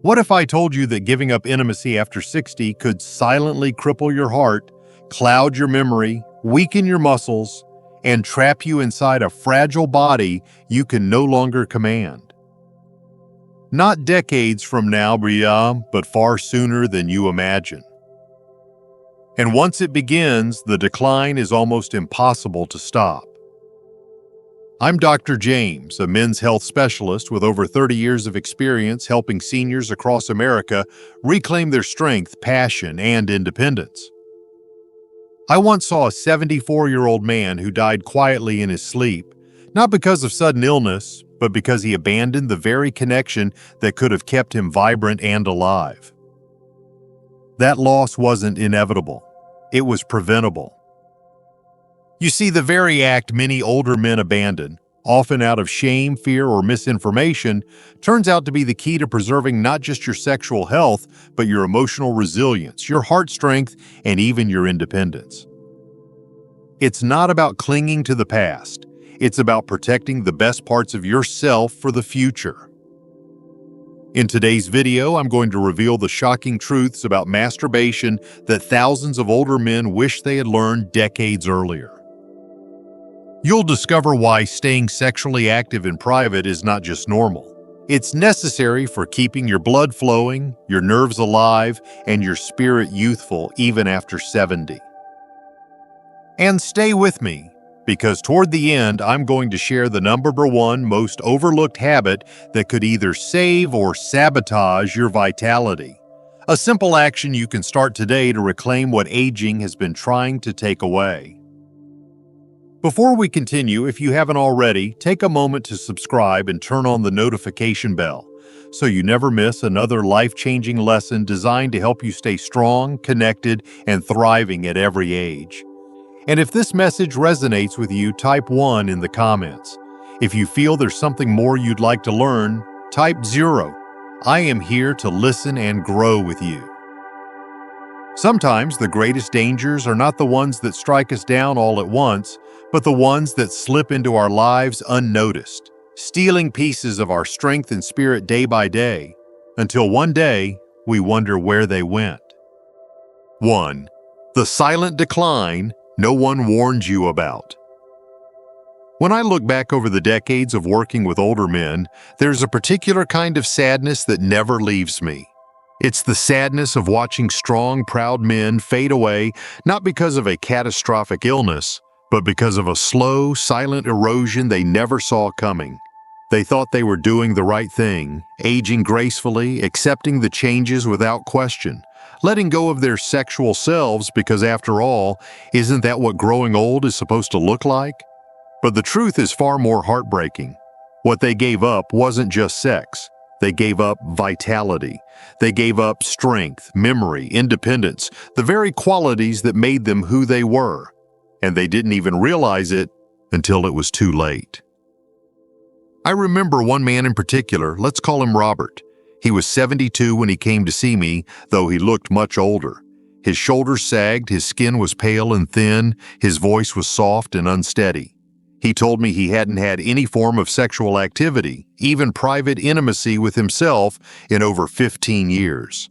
What if I told you that giving up intimacy after 60 could silently cripple your heart, cloud your memory, weaken your muscles, and trap you inside a fragile body you can no longer command? Not decades from now, Bria, but far sooner than you imagine. And once it begins, the decline is almost impossible to stop. I'm Dr. James, a men's health specialist with over 30 years of experience helping seniors across America reclaim their strength, passion, and independence. I once saw a 74-year-old man who died quietly in his sleep, not because of sudden illness, but because he abandoned the very connection that could have kept him vibrant and alive. That loss wasn't inevitable. It was preventable. You see, the very act many older men abandon, often out of shame, fear, or misinformation, turns out to be the key to preserving not just your sexual health, but your emotional resilience, your heart strength, and even your independence. It's not about clinging to the past. It's about protecting the best parts of yourself for the future. In today's video, I'm going to reveal the shocking truths about masturbation that thousands of older men wish they had learned decades earlier. You'll discover why staying sexually active in private is not just normal. It's necessary for keeping your blood flowing, your nerves alive, and your spirit youthful even after 70. And stay with me, because toward the end, I'm going to share the number one most overlooked habit that could either save or sabotage your vitality. A simple action you can start today to reclaim what aging has been trying to take away. Before we continue, if you haven't already, take a moment to subscribe and turn on the notification bell so you never miss another life-changing lesson designed to help you stay strong, connected, and thriving at every age. And if this message resonates with you, type 1 in the comments. If you feel there's something more you'd like to learn, type 0. I am here to listen and grow with you. Sometimes the greatest dangers are not the ones that strike us down all at once, but the ones that slip into our lives unnoticed, stealing pieces of our strength and spirit day by day, until one day we wonder where they went. 1. The silent decline no one warned you about. When I look back over the decades of working with older men, there's a particular kind of sadness that never leaves me. It's the sadness of watching strong, proud men fade away, not because of a catastrophic illness, but because of a slow, silent erosion they never saw coming. They thought they were doing the right thing, aging gracefully, accepting the changes without question, letting go of their sexual selves because, after all, isn't that what growing old is supposed to look like? But the truth is far more heartbreaking. What they gave up wasn't just sex. They gave up vitality. They gave up strength, memory, independence, the very qualities that made them who they were. And they didn't even realize it until it was too late. I remember one man in particular, let's call him Robert. He was 72 when he came to see me, though he looked much older. His shoulders sagged, his skin was pale and thin, his voice was soft and unsteady. He told me he hadn't had any form of sexual activity, even private intimacy with himself, in over 15 years.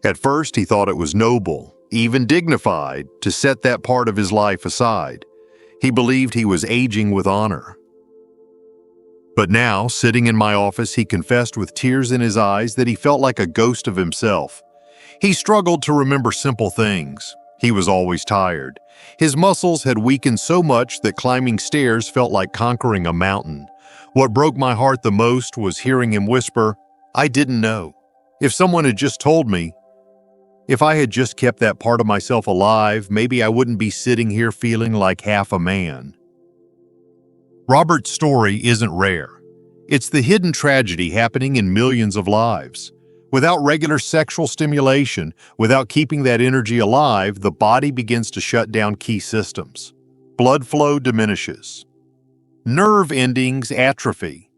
At first, he thought it was noble, even dignified, to set that part of his life aside. He believed he was aging with honor. But now, sitting in my office, he confessed with tears in his eyes that he felt like a ghost of himself. He struggled to remember simple things. He was always tired. His muscles had weakened so much that climbing stairs felt like conquering a mountain. What broke my heart the most was hearing him whisper, "I didn't know. If someone had just told me, if I had just kept that part of myself alive, maybe I wouldn't be sitting here feeling like half a man." Robert's story isn't rare. It's the hidden tragedy happening in millions of lives. Without regular sexual stimulation, without keeping that energy alive, the body begins to shut down key systems. Blood flow diminishes. Nerve endings atrophy.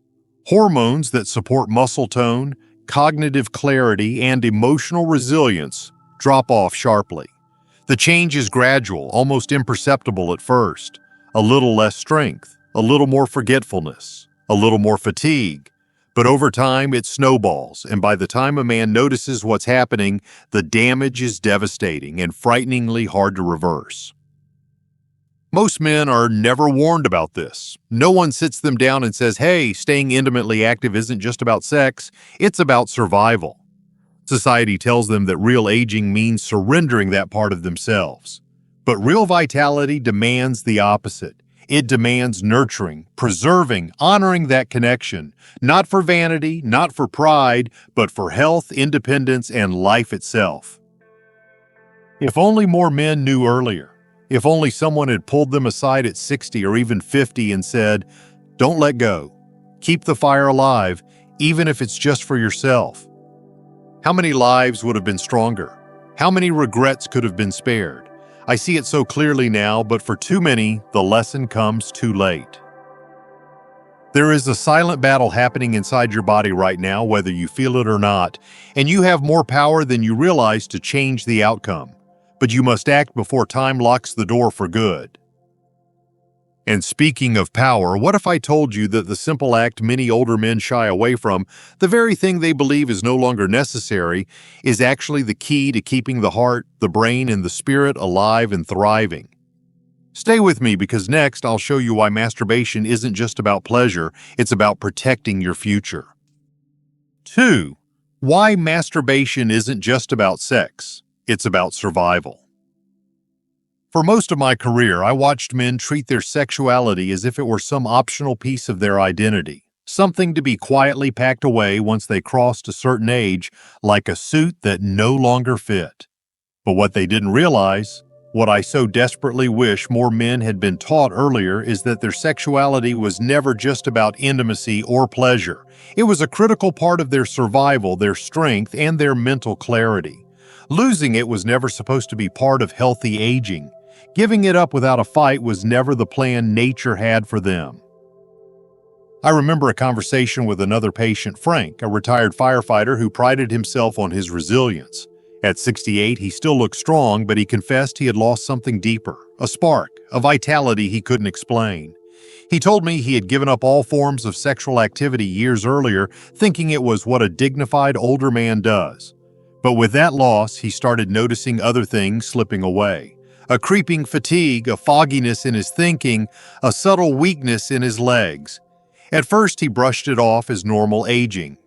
Hormones that support muscle tone, cognitive clarity, and emotional resilience drop off sharply. The change is gradual, almost imperceptible at first. A little less strength, a little more forgetfulness, a little more fatigue. But over time, it snowballs, and by the time a man notices what's happening, the damage is devastating and frighteningly hard to reverse. Most men are never warned about this. No one sits them down and says, hey, staying intimately active isn't just about sex, it's about survival. Society tells them that real aging means surrendering that part of themselves. But real vitality demands the opposite. It demands nurturing, preserving, honoring that connection, not for vanity, not for pride, but for health, independence, and life itself. If only more men knew earlier. If only someone had pulled them aside at 60 or even 50 and said, don't let go. Keep the fire alive, even if it's just for yourself. How many lives would have been stronger? How many regrets could have been spared? I see it so clearly now, but for too many, the lesson comes too late. There is a silent battle happening inside your body right now, whether you feel it or not, and you have more power than you realize to change the outcome. But you must act before time locks the door for good. And speaking of power, what if I told you that the simple act many older men shy away from, the very thing they believe is no longer necessary, is actually the key to keeping the heart, the brain, and the spirit alive and thriving? Stay with me, because next I'll show you why masturbation isn't just about pleasure, it's about protecting your future. 2. Why masturbation isn't just about sex, it's about survival. For most of my career, I watched men treat their sexuality as if it were some optional piece of their identity, something to be quietly packed away once they crossed a certain age, like a suit that no longer fit. But what they didn't realize, what I so desperately wish more men had been taught earlier, is that their sexuality was never just about intimacy or pleasure. It was a critical part of their survival, their strength, and their mental clarity. Losing it was never supposed to be part of healthy aging. Giving it up without a fight was never the plan nature had for them. I remember a conversation with another patient, Frank, a retired firefighter who prided himself on his resilience. At 68, he still looked strong, but he confessed he had lost something deeper, a spark, a vitality he couldn't explain. He told me he had given up all forms of sexual activity years earlier, thinking it was what a dignified older man does. But with that loss, he started noticing other things slipping away. A creeping fatigue, a fogginess in his thinking, a subtle weakness in his legs. At first, he brushed it off as normal aging.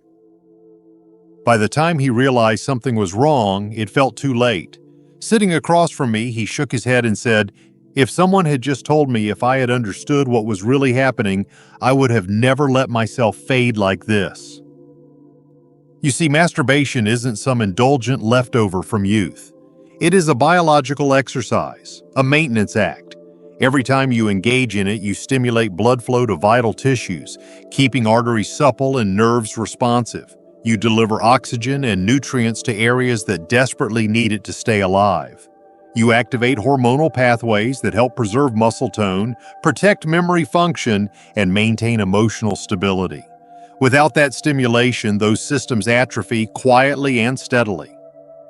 By the time he realized something was wrong, it felt too late. Sitting across from me, he shook his head and said, "If someone had just told me if I had understood what was really happening, I would have never let myself fade like this." You see, masturbation isn't some indulgent leftover from youth. It is a biological exercise, a maintenance act. Every time you engage in it, you stimulate blood flow to vital tissues, keeping arteries supple and nerves responsive. You deliver oxygen and nutrients to areas that desperately need it to stay alive. You activate hormonal pathways that help preserve muscle tone, protect memory function, and maintain emotional stability. Without that stimulation, those systems atrophy quietly and steadily.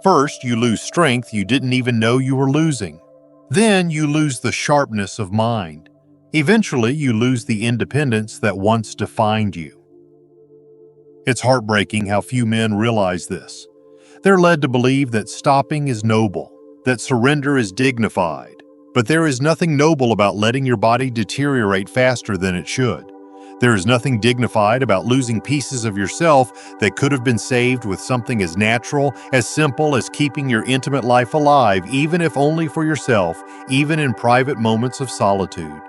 First, you lose strength you didn't even know you were losing. Then you lose the sharpness of mind. Eventually, you lose the independence that once defined you. It's heartbreaking how few men realize this. They're led to believe that stopping is noble, that surrender is dignified. But there is nothing noble about letting your body deteriorate faster than it should. There is nothing dignified about losing pieces of yourself that could have been saved with something as natural, as simple as keeping your intimate life alive, even if only for yourself, even in private moments of solitude.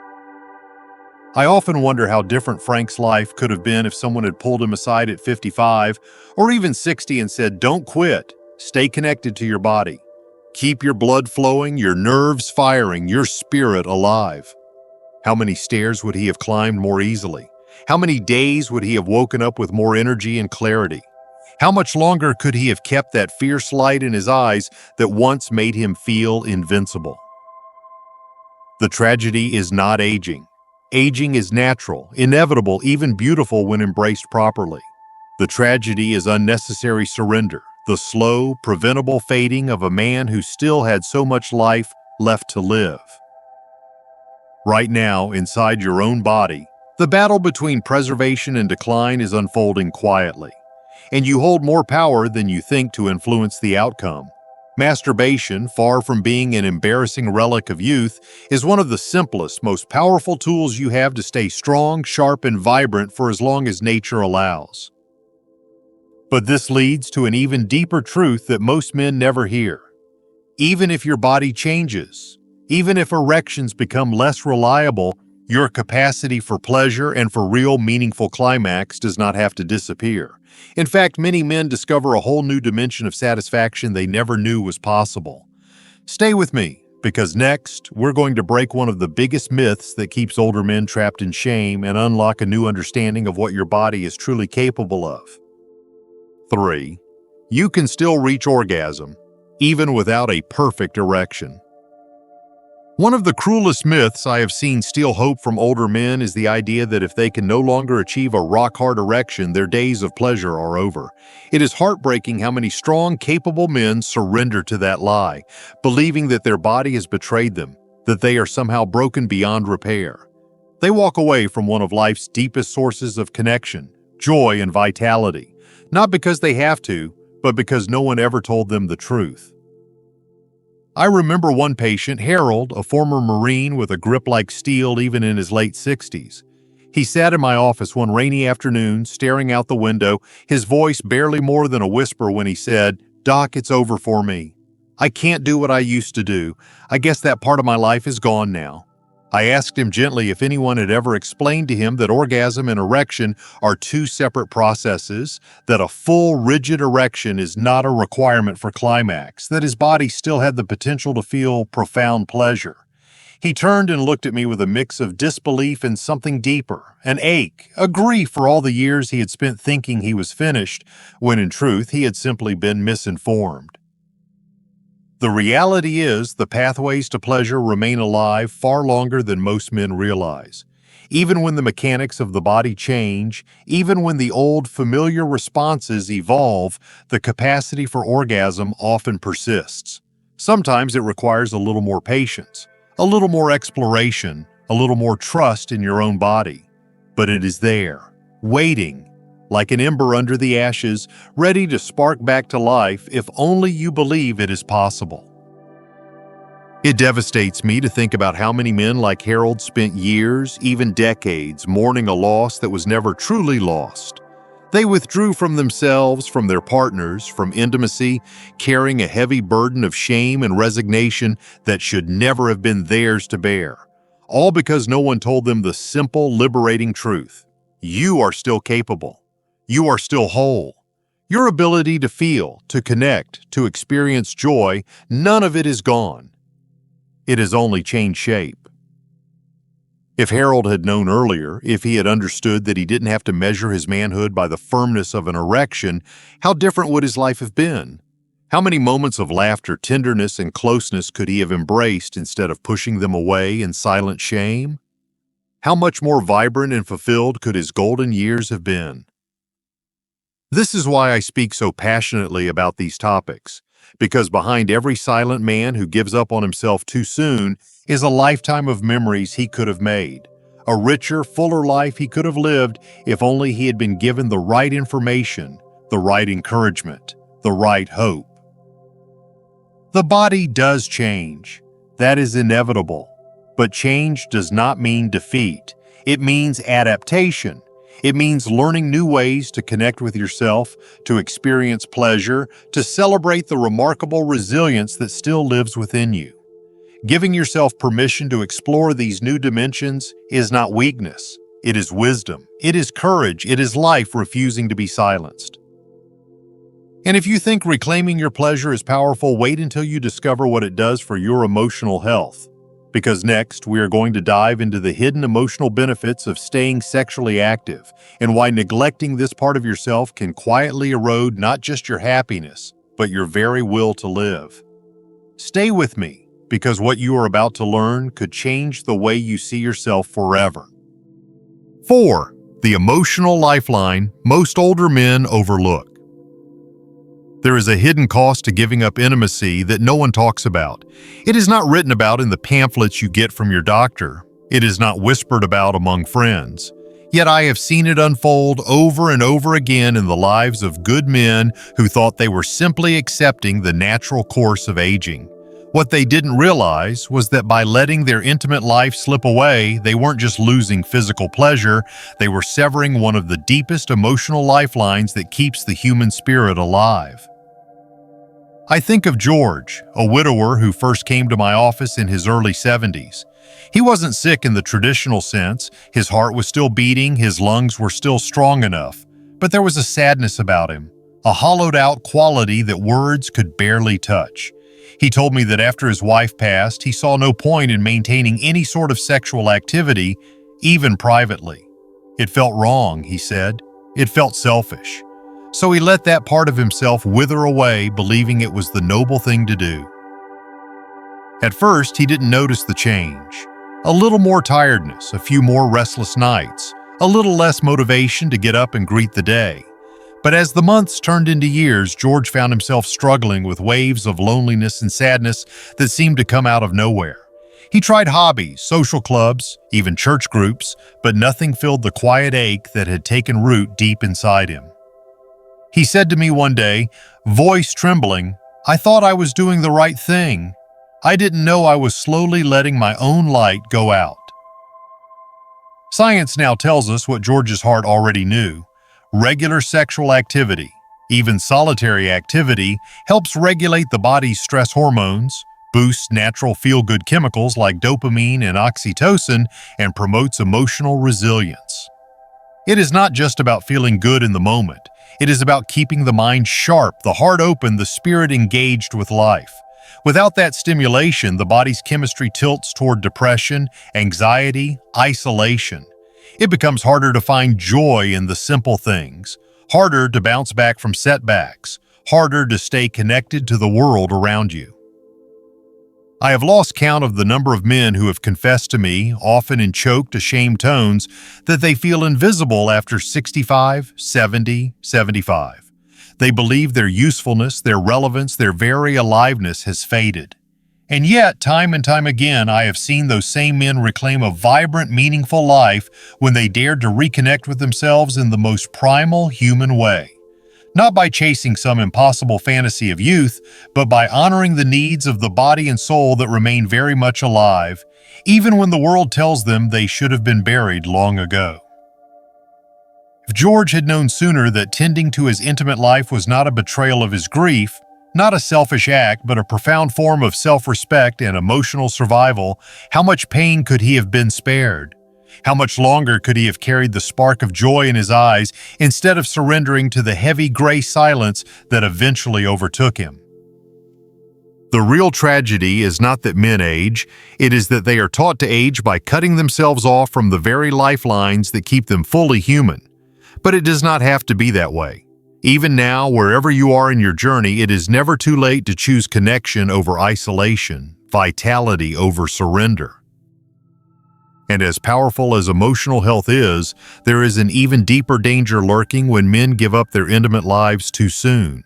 I often wonder how different Frank's life could have been if someone had pulled him aside at 55 or even 60 and said, "Don't quit. Stay connected to your body. Keep your blood flowing, your nerves firing, your spirit alive." How many stairs would he have climbed more easily? How many days would he have woken up with more energy and clarity? How much longer could he have kept that fierce light in his eyes that once made him feel invincible? The tragedy is not aging. Aging is natural, inevitable, even beautiful when embraced properly. The tragedy is unnecessary surrender, the slow, preventable fading of a man who still had so much life left to live. Right now, inside your own body, The battle between preservation and decline is unfolding quietly, and you hold more power than you think to influence the outcome. Masturbation, far from being an embarrassing relic of youth, is one of the simplest, most powerful tools you have to stay strong, sharp, and vibrant for as long as nature allows. But this leads to an even deeper truth that most men never hear. Even if your body changes, even if erections become less reliable, your capacity for pleasure and for real meaningful climax does not have to disappear. In fact, many men discover a whole new dimension of satisfaction they never knew was possible. Stay with me, because next, we're going to break one of the biggest myths that keeps older men trapped in shame and unlock a new understanding of what your body is truly capable of. 3. You can still reach orgasm, even without a perfect erection. One of the cruelest myths I have seen steal hope from older men is the idea that if they can no longer achieve a rock-hard erection, their days of pleasure are over. It is heartbreaking how many strong, capable men surrender to that lie, believing that their body has betrayed them, that they are somehow broken beyond repair. They walk away from one of life's deepest sources of connection, joy, and vitality, not because they have to, but because no one ever told them the truth. I remember one patient, Harold, a former Marine with a grip like steel even in his late 60s. He sat in my office one rainy afternoon, staring out the window, his voice barely more than a whisper when he said, "Doc, it's over for me. I can't do what I used to do. I guess that part of my life is gone now." I asked him gently if anyone had ever explained to him that orgasm and erection are two separate processes, that a full, rigid erection is not a requirement for climax, that his body still had the potential to feel profound pleasure. He turned and looked at me with a mix of disbelief and something deeper, an ache, a grief for all the years he had spent thinking he was finished, when in truth he had simply been misinformed. The reality is, the pathways to pleasure remain alive far longer than most men realize. Even when the mechanics of the body change, even when the old familiar responses evolve, the capacity for orgasm often persists. Sometimes it requires a little more patience, a little more exploration, a little more trust in your own body. But it is there, waiting, like an ember under the ashes, ready to spark back to life if only you believe it is possible. It devastates me to think about how many men like Harold spent years, even decades, mourning a loss that was never truly lost. They withdrew from themselves, from their partners, from intimacy, carrying a heavy burden of shame and resignation that should never have been theirs to bear. All because no one told them the simple, liberating truth. You are still capable. You are still whole. Your ability to feel, to connect, to experience joy, none of it is gone. It has only changed shape. If Harold had known earlier, if he had understood that he didn't have to measure his manhood by the firmness of an erection, how different would his life have been? How many moments of laughter, tenderness, and closeness could he have embraced instead of pushing them away in silent shame? How much more vibrant and fulfilled could his golden years have been? This is why I speak so passionately about these topics, because behind every silent man who gives up on himself too soon is a lifetime of memories he could have made, a richer, fuller life he could have lived if only he had been given the right information, the right encouragement, the right hope. The body does change. That is inevitable. But change does not mean defeat. It means adaptation. It means learning new ways to connect with yourself, to experience pleasure, to celebrate the remarkable resilience that still lives within you. Giving yourself permission to explore these new dimensions is not weakness. It is wisdom. It is courage. It is life refusing to be silenced. And if you think reclaiming your pleasure is powerful, wait until you discover what it does for your emotional health. Because next, we are going to dive into the hidden emotional benefits of staying sexually active and why neglecting this part of yourself can quietly erode not just your happiness, but your very will to live. Stay with me, because what you are about to learn could change the way you see yourself forever. 4. The emotional lifeline most older men overlook. There is a hidden cost to giving up intimacy that no one talks about. It is not written about in the pamphlets you get from your doctor. It is not whispered about among friends. Yet I have seen it unfold over and over again in the lives of good men who thought they were simply accepting the natural course of aging. What they didn't realize was that by letting their intimate life slip away, they weren't just losing physical pleasure, they were severing one of the deepest emotional lifelines that keeps the human spirit alive. I think of George, a widower who first came to my office in his early 70s. He wasn't sick in the traditional sense, his heart was still beating, his lungs were still strong enough, but there was a sadness about him, a hollowed-out quality that words could barely touch. He told me that after his wife passed, he saw no point in maintaining any sort of sexual activity, even privately. It felt wrong, he said. It felt selfish. So he let that part of himself wither away, believing it was the noble thing to do. At first, he didn't notice the change. A little more tiredness, a few more restless nights, a little less motivation to get up and greet the day. But as the months turned into years, George found himself struggling with waves of loneliness and sadness that seemed to come out of nowhere. He tried hobbies, social clubs, even church groups, but nothing filled the quiet ache that had taken root deep inside him. He said to me one day, voice trembling, "I thought I was doing the right thing. I didn't know I was slowly letting my own light go out." Science now tells us what George's heart already knew. Regular sexual activity, even solitary activity, helps regulate the body's stress hormones, boosts natural feel-good chemicals like dopamine and oxytocin, and promotes emotional resilience. It is not just about feeling good in the moment. It is about keeping the mind sharp, the heart open, the spirit engaged with life. Without that stimulation, the body's chemistry tilts toward depression, anxiety, isolation. It becomes harder to find joy in the simple things, harder to bounce back from setbacks, harder to stay connected to the world around you. I have lost count of the number of men who have confessed to me, often in choked, ashamed tones, that they feel invisible after 65, 70, 75. They believe their usefulness, their relevance, their very aliveness has faded. And yet, time and time again, I have seen those same men reclaim a vibrant, meaningful life when they dared to reconnect with themselves in the most primal human way. Not by chasing some impossible fantasy of youth, but by honoring the needs of the body and soul that remain very much alive, even when the world tells them they should have been buried long ago. If George had known sooner that tending to his intimate life was not a betrayal of his grief, not a selfish act, but a profound form of self-respect and emotional survival, how much pain could he have been spared? How much longer could he have carried the spark of joy in his eyes instead of surrendering to the heavy gray silence that eventually overtook him? The real tragedy is not that men age, it is that they are taught to age by cutting themselves off from the very lifelines that keep them fully human. But it does not have to be that way. Even now, wherever you are in your journey, it is never too late to choose connection over isolation, vitality over surrender. And as powerful as emotional health is, there is an even deeper danger lurking when men give up their intimate lives too soon.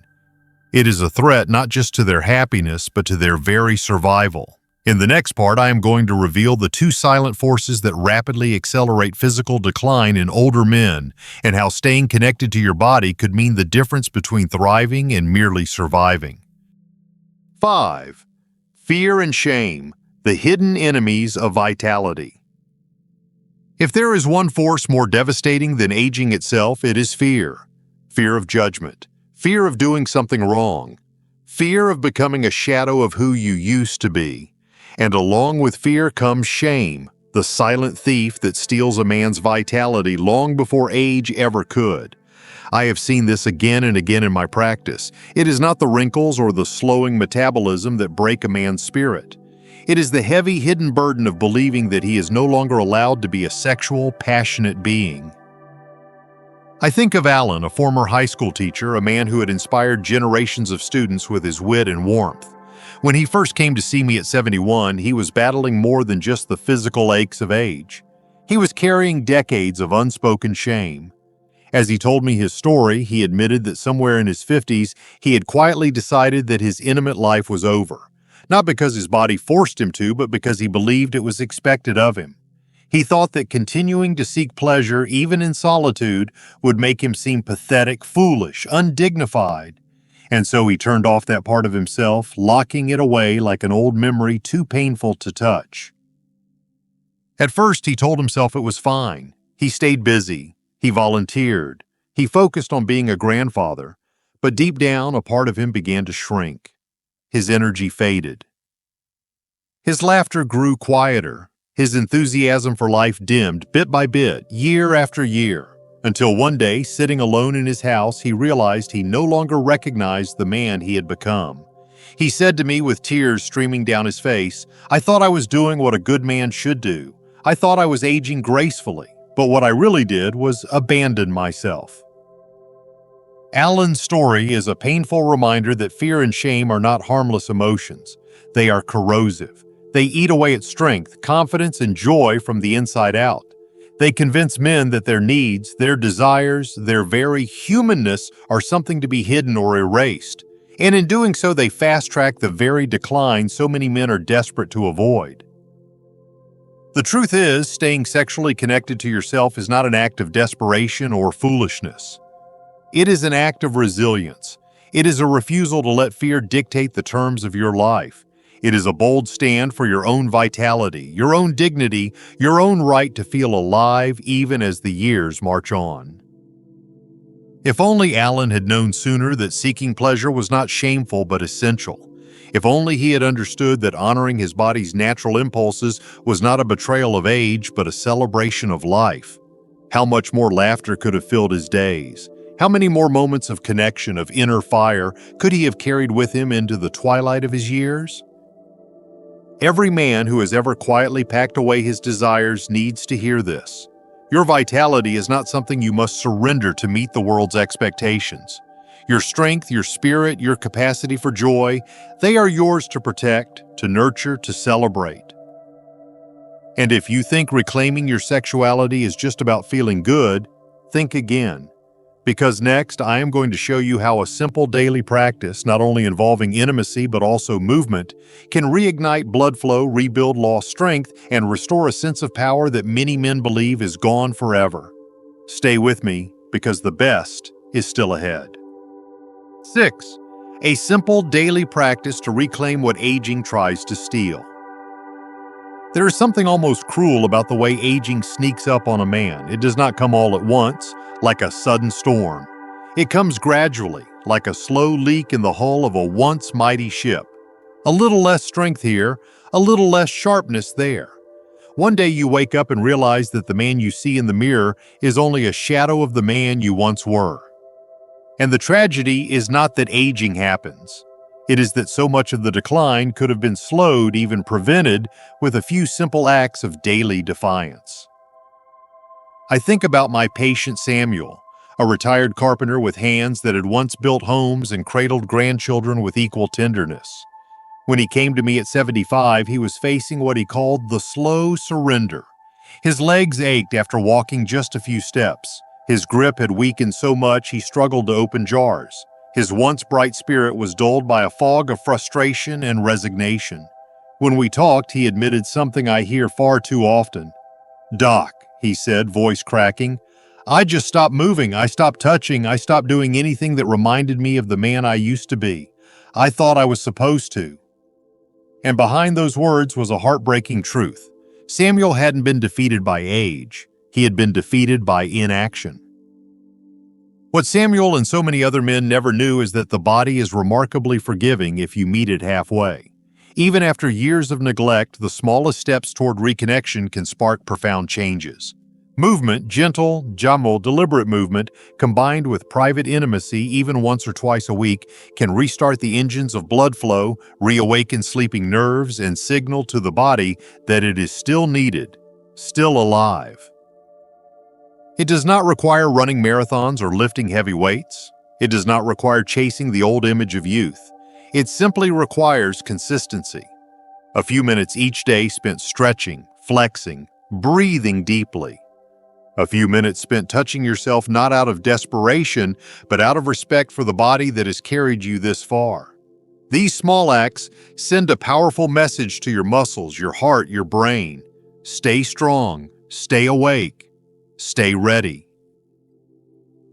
It is a threat not just to their happiness, but to their very survival. In the next part, I am going to reveal the two silent forces that rapidly accelerate physical decline in older men, and how staying connected to your body could mean the difference between thriving and merely surviving. 5. Fear and shame, the hidden enemies of vitality. If there is one force more devastating than aging itself, it is fear. Fear of judgment, fear of doing something wrong, fear of becoming a shadow of who you used to be. And along with fear comes shame, the silent thief that steals a man's vitality long before age ever could. I have seen this again and again in my practice. It is not the wrinkles or the slowing metabolism that break a man's spirit. It is the heavy hidden burden of believing that he is no longer allowed to be a sexual, passionate being. I think of Alan, a former high school teacher, a man who had inspired generations of students with his wit and warmth. When he first came to see me at 71, he was battling more than just the physical aches of age. He was carrying decades of unspoken shame. As he told me his story, he admitted that somewhere in his 50s, he had quietly decided that his intimate life was over. Not because his body forced him to, but because he believed it was expected of him. He thought that continuing to seek pleasure, even in solitude, would make him seem pathetic, foolish, undignified. And so he turned off that part of himself, locking it away like an old memory too painful to touch. At first, he told himself it was fine. He stayed busy. He volunteered. He focused on being a grandfather. But deep down, a part of him began to shrink. His energy faded. His laughter grew quieter. His enthusiasm for life dimmed bit by bit, year after year, until one day, sitting alone in his house, he realized he no longer recognized the man he had become. He said to me with tears streaming down his face, "I thought I was doing what a good man should do. I thought I was aging gracefully, but what I really did was abandon myself." Alan's story is a painful reminder that fear and shame are not harmless emotions. They are corrosive. They eat away at strength, confidence, and joy from the inside out. They convince men that their needs, their desires, their very humanness are something to be hidden or erased. And in doing so, they fast-track the very decline so many men are desperate to avoid. The truth is, staying sexually connected to yourself is not an act of desperation or foolishness. It is an act of resilience. It is a refusal to let fear dictate the terms of your life. It is a bold stand for your own vitality, your own dignity, your own right to feel alive even as the years march on. If only Alan had known sooner that seeking pleasure was not shameful but essential. If only he had understood that honoring his body's natural impulses was not a betrayal of age but a celebration of life. How much more laughter could have filled his days? How many more moments of connection, of inner fire, could he have carried with him into the twilight of his years? Every man who has ever quietly packed away his desires needs to hear this. Your vitality is not something you must surrender to meet the world's expectations. Your strength, your spirit, your capacity for joy, they are yours to protect, to nurture, to celebrate. And if you think reclaiming your sexuality is just about feeling good, think again. Because next, I am going to show you how a simple daily practice, not only involving intimacy but also movement, can reignite blood flow, rebuild lost strength, and restore a sense of power that many men believe is gone forever. Stay with me, because the best is still ahead. 6. A simple daily practice to reclaim what aging tries to steal. There is something almost cruel about the way aging sneaks up on a man. It does not come all at once, like a sudden storm. It comes gradually, like a slow leak in the hull of a once mighty ship. A little less strength here, a little less sharpness there. One day you wake up and realize that the man you see in the mirror is only a shadow of the man you once were. And the tragedy is not that aging happens. It is that so much of the decline could have been slowed, even prevented, with a few simple acts of daily defiance. I think about my patient Samuel, a retired carpenter with hands that had once built homes and cradled grandchildren with equal tenderness. When he came to me at 75, he was facing what he called the slow surrender. His legs ached after walking just a few steps. His grip had weakened so much he struggled to open jars. His once bright spirit was dulled by a fog of frustration and resignation. When we talked, he admitted something I hear far too often. "Doc," he said, voice cracking, "I just stopped moving, I stopped touching, I stopped doing anything that reminded me of the man I used to be. I thought I was supposed to." And behind those words was a heartbreaking truth. Samuel hadn't been defeated by age. He had been defeated by inaction. What Samuel and so many other men never knew is that the body is remarkably forgiving if you meet it halfway. Even after years of neglect, the smallest steps toward reconnection can spark profound changes. Movement, gentle, deliberate movement, combined with private intimacy even once or twice a week, can restart the engines of blood flow, reawaken sleeping nerves, and signal to the body that it is still needed, still alive. It does not require running marathons or lifting heavy weights. It does not require chasing the old image of youth. It simply requires consistency. A few minutes each day spent stretching, flexing, breathing deeply. A few minutes spent touching yourself not out of desperation, but out of respect for the body that has carried you this far. These small acts send a powerful message to your muscles, your heart, your brain. Stay strong, Stay awake. Stay ready.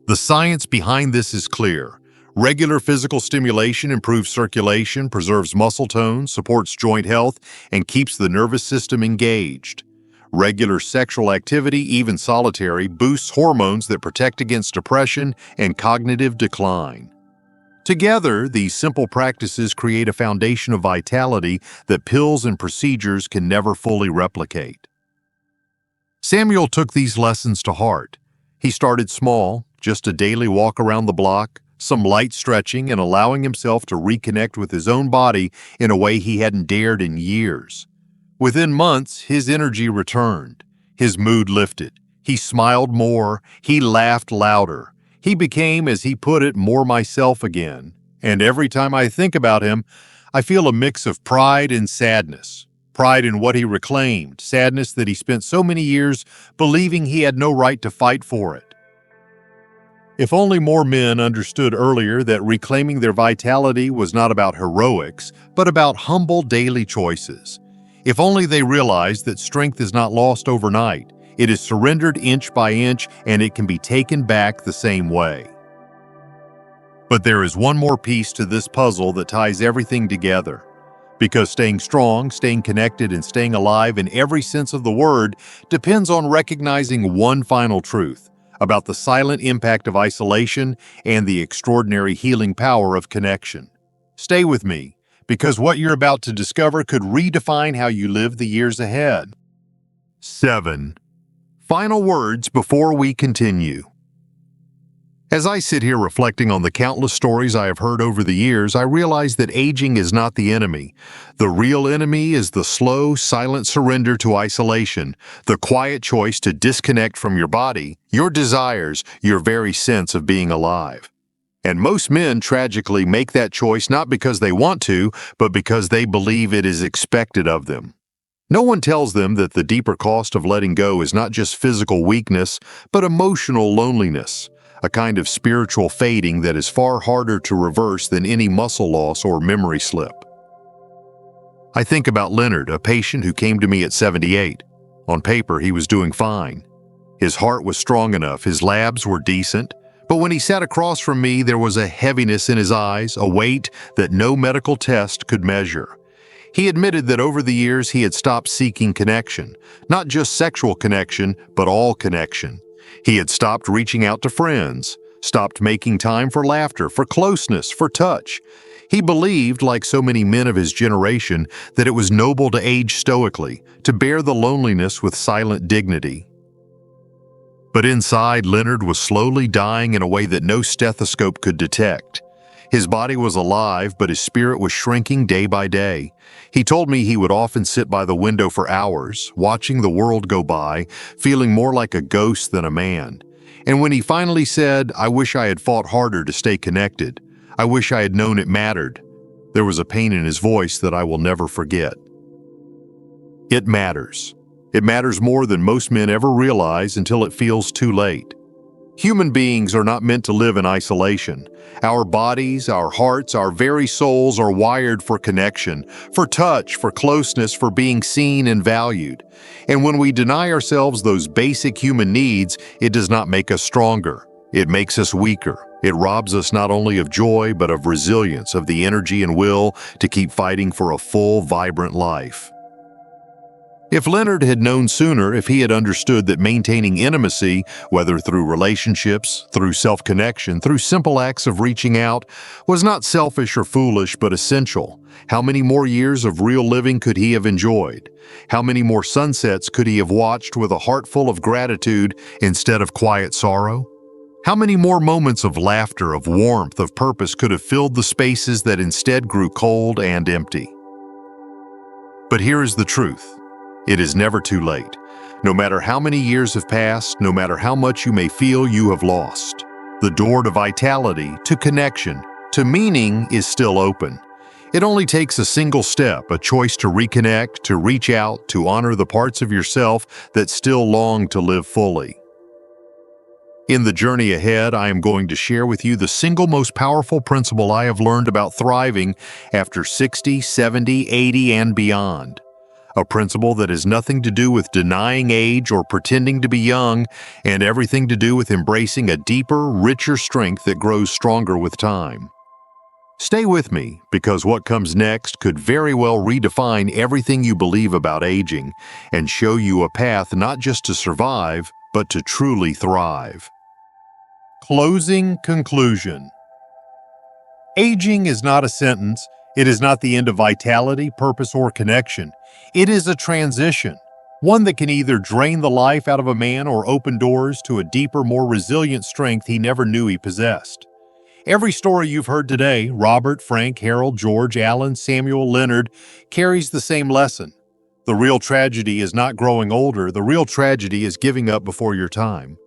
The science behind this is clear. Regular physical stimulation improves circulation, preserves muscle tone, supports joint health, and keeps the nervous system engaged. Regular sexual activity, even solitary, boosts hormones that protect against depression and cognitive decline. Together, these simple practices create a foundation of vitality that pills and procedures can never fully replicate. Samuel took these lessons to heart. He started small, just a daily walk around the block, some light stretching, and allowing himself to reconnect with his own body in a way he hadn't dared in years. Within months, his energy returned. His mood lifted. He smiled more. He laughed louder. He became, as he put it, more myself again. And every time I think about him, I feel a mix of pride and sadness. Pride in what he reclaimed, sadness that he spent so many years believing he had no right to fight for it. If only more men understood earlier that reclaiming their vitality was not about heroics, but about humble daily choices. If only they realized that strength is not lost overnight. It is surrendered inch by inch, and it can be taken back the same way. But there is one more piece to this puzzle that ties everything together. Because staying strong, staying connected, and staying alive in every sense of the word depends on recognizing one final truth about the silent impact of isolation and the extraordinary healing power of connection. Stay with me, because what you're about to discover could redefine how you live the years ahead. 7. Final words before we continue. As I sit here reflecting on the countless stories I have heard over the years, I realize that aging is not the enemy. The real enemy is the slow, silent surrender to isolation, the quiet choice to disconnect from your body, your desires, your very sense of being alive. And most men tragically make that choice not because they want to, but because they believe it is expected of them. No one tells them that the deeper cost of letting go is not just physical weakness, but emotional loneliness. A kind of spiritual fading that is far harder to reverse than any muscle loss or memory slip. I think about Leonard, a patient who came to me at 78. On paper, he was doing fine. His heart was strong enough, his labs were decent, but when he sat across from me, there was a heaviness in his eyes, a weight that no medical test could measure. He admitted that over the years he had stopped seeking connection, not just sexual connection, but all connection. He had stopped reaching out to friends, stopped making time for laughter, for closeness, for touch. He believed, like so many men of his generation, that it was noble to age stoically, to bear the loneliness with silent dignity. But inside, Leonard was slowly dying in a way that no stethoscope could detect. His body was alive, but his spirit was shrinking day by day. He told me he would often sit by the window for hours, watching the world go by, feeling more like a ghost than a man. And when he finally said, "I wish I had fought harder to stay connected. I wish I had known it mattered," there was a pain in his voice that I will never forget. It matters. It matters more than most men ever realize until it feels too late. Human beings are not meant to live in isolation. Our bodies, our hearts, our very souls are wired for connection, for touch, for closeness, for being seen and valued. And when we deny ourselves those basic human needs, it does not make us stronger. It makes us weaker. It robs us not only of joy, but of resilience, of the energy and will to keep fighting for a full, vibrant life. If Leonard had known sooner, if he had understood that maintaining intimacy, whether through relationships, through self-connection, through simple acts of reaching out, was not selfish or foolish but essential, how many more years of real living could he have enjoyed? How many more sunsets could he have watched with a heart full of gratitude instead of quiet sorrow? How many more moments of laughter, of warmth, of purpose could have filled the spaces that instead grew cold and empty? But here is the truth. It is never too late. No matter how many years have passed, no matter how much you may feel you have lost, the door to vitality, to connection, to meaning is still open. It only takes a single step, a choice to reconnect, to reach out, to honor the parts of yourself that still long to live fully. In the journey ahead, I am going to share with you the single most powerful principle I have learned about thriving after 60, 70, 80, and beyond. a principle that has nothing to do with denying age or pretending to be young, and everything to do with embracing a deeper, richer strength that grows stronger with time. Stay with me, because what comes next could very well redefine everything you believe about aging and show you a path not just to survive, but to truly thrive. Closing conclusion. Aging is not a sentence. It is not the end of vitality, purpose, or connection. It is a transition, one that can either drain the life out of a man or open doors to a deeper, more resilient strength he never knew he possessed. Every story you've heard today, Robert, Frank, Harold, George, Alan, Samuel, Leonard, carries the same lesson. The real tragedy is not growing older. The real tragedy is giving up before your time.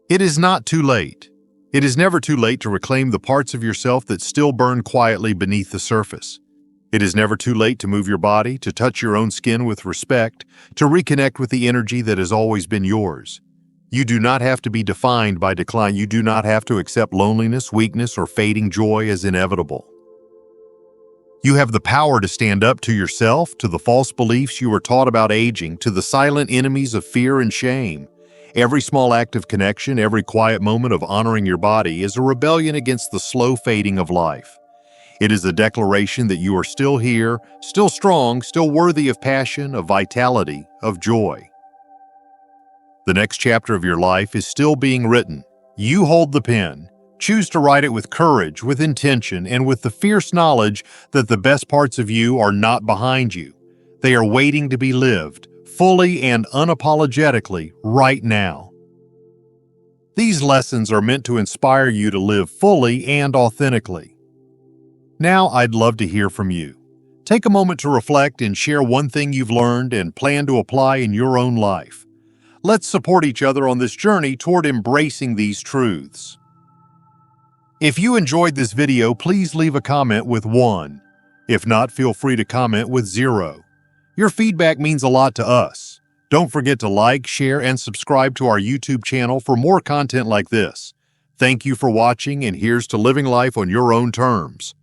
It is not too late. It is never too late to reclaim the parts of yourself that still burn quietly beneath the surface. It is never too late to move your body, to touch your own skin with respect, to reconnect with the energy that has always been yours. You do not have to be defined by decline. You do not have to accept loneliness, weakness, or fading joy as inevitable. You have the power to stand up to yourself, to the false beliefs you were taught about aging, to the silent enemies of fear and shame. Every small act of connection, every quiet moment of honoring your body is a rebellion against the slow fading of life. It is a declaration that you are still here, still strong, still worthy of passion, of vitality, of joy. The next chapter of your life is still being written. You hold the pen. Choose to write it with courage, with intention, and with the fierce knowledge that the best parts of you are not behind you. They are waiting to be lived, fully and unapologetically, right now. These lessons are meant to inspire you to live fully and authentically. Now, I'd love to hear from you. Take a moment to reflect and share one thing you've learned and plan to apply in your own life. Let's support each other on this journey toward embracing these truths. If you enjoyed this video, please leave a comment with 1. If not, feel free to comment with 0. Your feedback means a lot to us. Don't forget to like, share, and subscribe to our YouTube channel for more content like this. Thank you for watching, and here's to living life on your own terms.